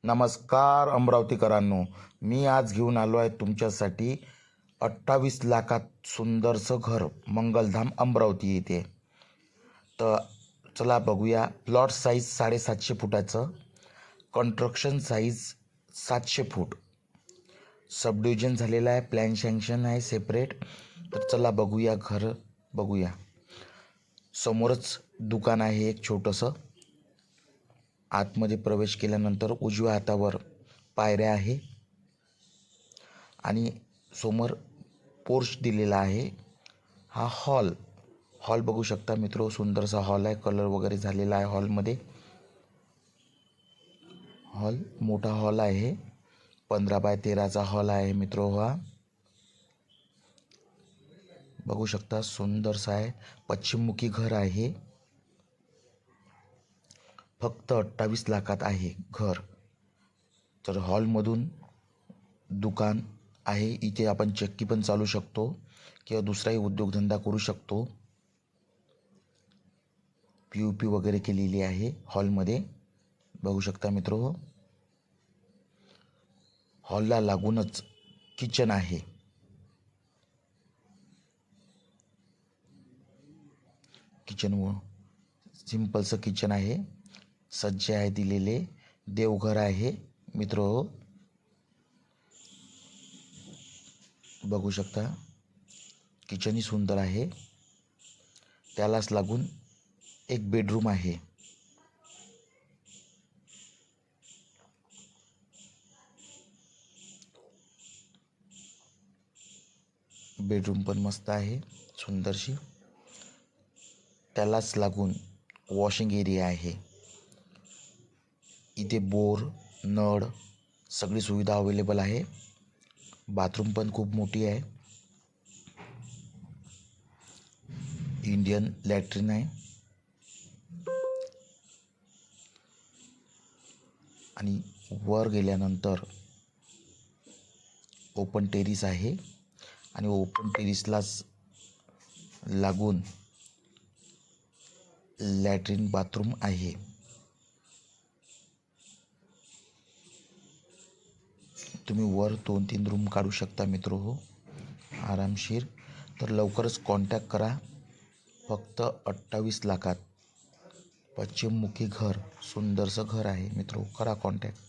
नमस्कार अमरावतीकरांनो, मी आज घेऊन आलो आहे तुमच्यासाठी 28 लाखात सुंदरसं घर मंगलधाम अमरावती येथे. तर चला बघूया. प्लॉट साईज 750 फुटाचं, कन्स्ट्रक्शन साईज 700 फूट, सबडिव्हिजन झालेलं आहे, प्लॅन सँक्शन आहे सेपरेट. तर चला बघूया, घर बघूया. समोरच दुकान आहे एक छोटंसं. आतमध्ये प्रवेश केल्यानंतर उजव्या हातावर पायऱ्या आहे आणि समोर पोर्च दिलेला आहे. हा हॉल बघू शकता मित्रो, सुंदरसा हॉल आहे, कलर वगैरे झालेला आहे हॉलमध्ये. हॉल मोठा हॉल आहे, 15x13चा हॉल आहे मित्रो. हा बघू शकता, सुंदरसा आहे, पश्चिममुखी घर आहे. फक्त 28 लाखात आहे घर. तर हॉलमधून दुकान आहे. इथे आपण चक्की पण चालू शकतो किंवा दुसराही उद्योगधंदा करू शकतो. POP वगैरे केलेली आहे हॉलमध्ये, बघू शकता मित्रो. हॉलला लागूनच किचन आहे. किचन सिंपलचं किचन आहे, सज्ज आहे दिलेले. देवघर आहे मित्रो, बघू शकता. किचनही सुंदर आहे. त्यालाच लागून एक बेडरूम आहे. बेडरूम पण मस्त आहे, सुंदरशी. त्यालाच लागून वॉशिंग एरिया आहे. इथे बोर, नळ सगळी सुविधा अवेलेबल आहे. बाथरूम पण खूप मोठी आहे. इंडियन लॅट्रिन आहे आणि वर गेल्यानंतर ओपन टेरिस आहे आणि ओपन टेरिसलाच लागून लॅट्रिन बाथरूम आहे. तुम्ही वर 2-3 रूम काढू शकता मित्रो हो, आरामशीर. तर लवकरच कॉन्टॅक्ट करा. फक्त 28 लाखात पश्चिममुखी घर, सुंदरसं घर आहे मित्रो. करा कॉन्टॅक्ट.